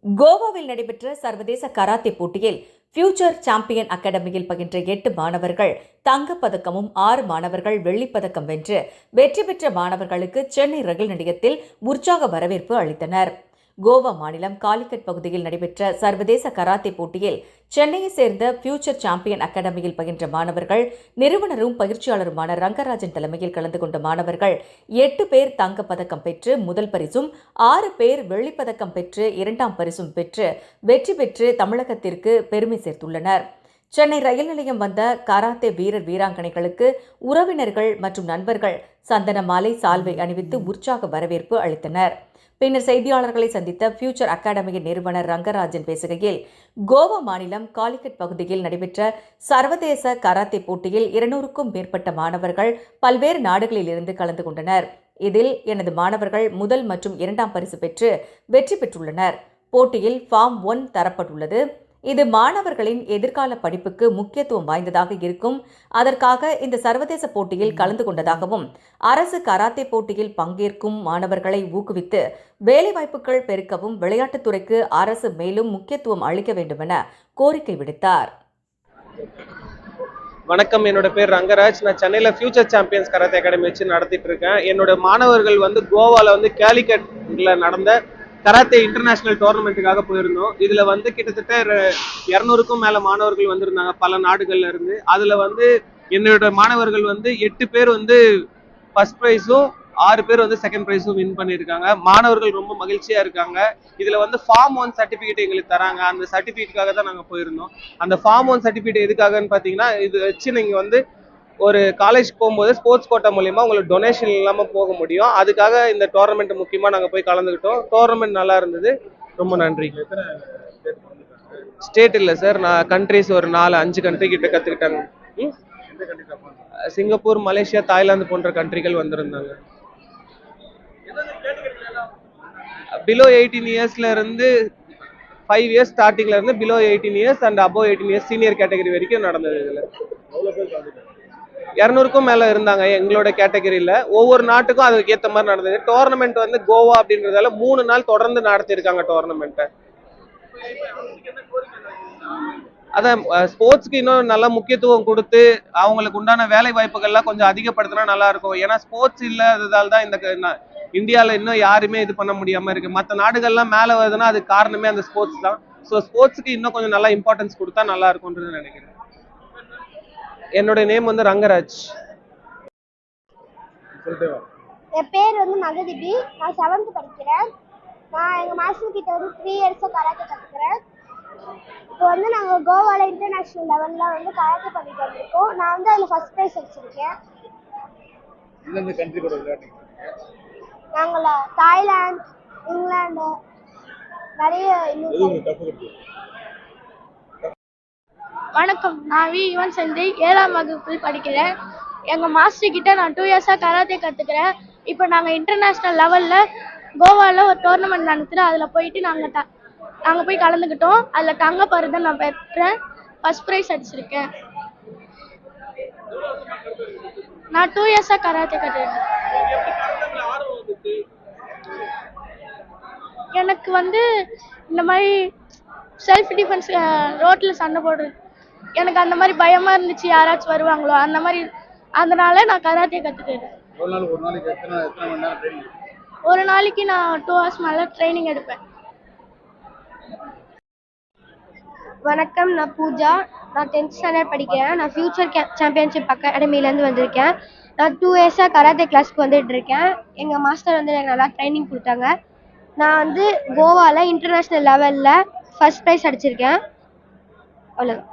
கோவாவில் நடைபெற்ற சர்வதேச கராத்தே போட்டியில் ஃபியூச்சர் சாம்பியன் அகாடமியில் பயின்ற 8 மாணவர்கள் தங்கப்பதக்கமும் 6 மாணவர்கள் வெள்ளிப்பதக்கம் வென்று வெற்றி பெற்ற மாணவர்களுக்கு சென்னை ரயில் நிலையத்தில் உற்சாக வரவேற்பு அளித்தனர். கோவா மாநிலம் காலிக்கட் பகுதியில் நடைபெற்ற சர்வதேச கராத்தே போட்டியில் சென்னையை சேர்ந்த ஃபியூச்சர் சாம்பியன் அகாடமியில் பயின்ற மாணவர்கள், நிறுவனரும் பயிற்சியாளருமான ரங்கராஜன் தலைமையில் கலந்து கொண்ட மாணவர்கள் 8 பேர் தங்கப்பதக்கம் பெற்று முதல் பரிசும், 6 பேர் வெள்ளிப்பதக்கம் பெற்று 2ஆம் பரிசும் பெற்று வெற்றி பெற்று தமிழகத்திற்கு பெருமை சேர்த்துள்ளனர். சென்னை ரயில் நிலையம் வந்த கராத்தே வீரர் வீராங்கனைகளுக்கு உறவினர்கள் மற்றும் நண்பர்கள் சந்தன மாலை, சால்வை அணிவித்து உற்சாக வரவேற்பு அளித்தனர். பின்னர் செய்தியாளர்களை சந்தித்த ஃபியூச்சர் அகாடமியின் நிறுவனர் ரங்கராஜன் பேசுகையில், கோவா மாநிலம் காலிக்கட் பகுதியில் நடைபெற்ற சர்வதேச கராத்தே போட்டியில் 200க்கும் மேற்பட்ட மாணவர்கள் பல்வேறு நாடுகளில் இருந்து கலந்து கொண்டனர். இதில் எனது மாணவர்கள் முதல் மற்றும் 2ஆம் பரிசு பெற்று வெற்றி பெற்றுள்ளனர். போட்டியில் ஃபார்ம் 1 தரப்பட்டுள்ளது. இது மாணவர்களின் எதிர்கால படிப்புக்கு முக்கியத்துவம் வாய்ந்ததாக இருக்கும். அதற்காக இந்த சர்வதேச போட்டியில் கலந்து கொண்டதாகவும், அரசு கராத்தே போட்டியில் பங்கேற்கும் மாணவர்களை ஊக்குவித்து வேலைவாய்ப்புகள் பெருக்கவும் விளையாட்டுத்துறைக்கு அரசு மேலும் முக்கியத்துவம் அளிக்க வேண்டும் என கோரிக்கை விடுத்தார். வணக்கம், என்னோட பேர் ரங்கராஜ். நான் சென்னையில் ஃபியூச்சர் சாம்பியன்ஸ் கராத்தே அகாடமி வச்சு நடத்திட்டு இருக்கேன். என்னோட மாணவர்கள் கோவாவில் கேலிக்கட்ல நடந்த கராத்தே இன்டர்நேஷனல் டோர்னமெண்ட்டுக்காக போயிருந்தோம். இதுல கிட்டத்தட்ட 200க்கும் மேல மாணவர்கள் வந்திருந்தாங்க பல நாடுகள்ல இருந்து. அதுல என்னோட மாணவர்கள் 8 பேர் ஃபர்ஸ்ட் ப்ரைஸும் 6 பேர் செகண்ட் ப்ரைஸும் வின் பண்ணியிருக்காங்க. மாணவர்கள் ரொம்ப மகிழ்ச்சியா இருக்காங்க. இதுல ஃபார்ம் 1 சர்டிபிகேட் எங்களுக்கு தராங்க. அந்த சர்டிபிகேட்டுக்காக தான் நாங்க போயிருந்தோம். அந்த ஃபார்ம் 1 சர்டிபிகேட் எதுக்காகன்னு பாத்தீங்கன்னா, இது வச்சு நீங்க ஒரு காலேஜ் போகும்போது ஸ்போர்ட்ஸ் கோட்டா மூலியமா உங்களுக்கு டொனேஷன் இல்லாம போக முடியும். அதுக்காக இந்த டோர்னமெண்ட் முக்கியமா நாங்க போய் கலந்துக்கிட்டோம். டோர்னமெண்ட் நல்லா இருந்தது. ரொம்ப நன்றி. ஸ்டேட் இல்ல சார், நான் கண்ட்ரிஸ் ஒரு 4-5 கண்ட்ரி கிட்ட கத்துக்கிட்டாங்க. சிங்கப்பூர், மலேசியா, தாய்லாந்து போன்ற கண்ட்ரிகள் வந்திருந்தாங்க. பிலோ 18 இயர்ஸ்ல இருந்து 5 இயர்ஸ் ஸ்டார்டிங்ல இருந்து below 18 years and above 18 years senior category வரைக்கும் நடந்தது. இதுல 200க்கும் மேல இருந்தாங்க எங்களோட கேட்டகரியில. ஒவ்வொரு நாட்டுக்கும் அதுக்கு ஏத்த மாதிரி நடந்தது. டோர்னமெண்ட் கோவா அப்படின்றதால 3 நாள் தொடர்ந்து நடத்திருக்காங்க டோர்னமெண்ட்டை. அதான் ஸ்போர்ட்ஸ்க்கு இன்னும் நல்ல முக்கியத்துவம் கொடுத்து அவங்களுக்கு உண்டான வேலை வாய்ப்புகள்லாம் கொஞ்சம் அதிகப்படுத்தினா நல்லா இருக்கும். ஏன்னா ஸ்போர்ட்ஸ் இல்லாததால் தான் இந்த இந்தியாவில் இன்னும் யாருமே இது பண்ண முடியாம இருக்கு. மற்ற நாடுகள்லாம் மேல வருதுன்னா அது காரணமே அந்த ஸ்போர்ட்ஸ் தான். ஸோ ஸ்போர்ட்ஸ்க்கு இன்னும் கொஞ்சம் நல்லா இம்பார்ட்டன்ஸ் கொடுத்தா நல்லா இருக்கும்ன்றது நினைக்கிறேன். என்னோட நேம் ரங்கராஜ். என் பேர் மகதிபி. நான் 7th படிக்கிறேன். நான் எங்கள் மாஸ்டர் கிட்ட 3 இயர்ஸாக கராத்தே கற்றுக்கிறேன். இப்போ நாங்கள் கோவாவில் இன்டர்நேஷ்னல் லெவலில் கராத்தே பண்ணிட்டு வந்திருக்கோம். நான் அதில் ஃபர்ஸ்ட் ப்ரைஸ் அடிச்சிருக்கேன். நாங்கள் தாய்லாந்து, இங்கிலாந்து, நிறைய வணக்கம், நான் வி.யுவன் சஞ்சய் 7ஆம் வகுப்பில் படிக்கிறேன். எங்கள் மாஸ்டர் கிட்ட நான் 2 இயர்ஸாக கராத்தே கற்றுக்கிறேன். இப்போ நாங்கள் இன்டர்நேஷ்னல் லெவலில் கோவாவில் ஒரு டோர்னமெண்ட் நடத்துகிறோம். அதில் போயிட்டு நாங்கள் போய் கலந்துக்கிட்டோம். அதில் தங்க பரிசை நான் பெற்றேன். ஃபர்ஸ்ட் ப்ரைஸ் அடிச்சிருக்கேன். நான் 2 இயர்ஸாக கராத்தே கற்றுக்கிறேன். எனக்கு இந்த மாதிரி செல்ஃப் டிஃபென்ஸ், ரோட்டில் சண்டை போடுறது, எனக்கு அந்த மாதிரி பயமா இருந்துச்சு. யாராச்சும் வருவாங்களோ அந்த மாதிரி, அதனால நான் கராத்தே கற்றுக்கிறேன். ஒரு நாளைக்கு நான் 2 hours மேலே ட்ரைனிங் எடுப்பேன். வணக்கம், நான் பூஜா. நான் 10th ஸ்டாண்டர்ட் படிக்கிறேன். நான் ஃபியூச்சர் சாம்பியன்ஷிப் அகாடமிலேருந்து வந்திருக்கேன். நான் 2 இயர்ஸாக கராத்தே கிளாஸ்க்கு வந்துட்டுருக்கேன். எங்கள் மாஸ்டர் எனக்கு நல்லா ட்ரைனிங் கொடுத்தாங்க. நான் கோவாவில் இன்டர்நேஷ்னல் லெவலில் ஃபர்ஸ்ட் ப்ரைஸ் அடிச்சிருக்கேன். அவ்வளோதான்.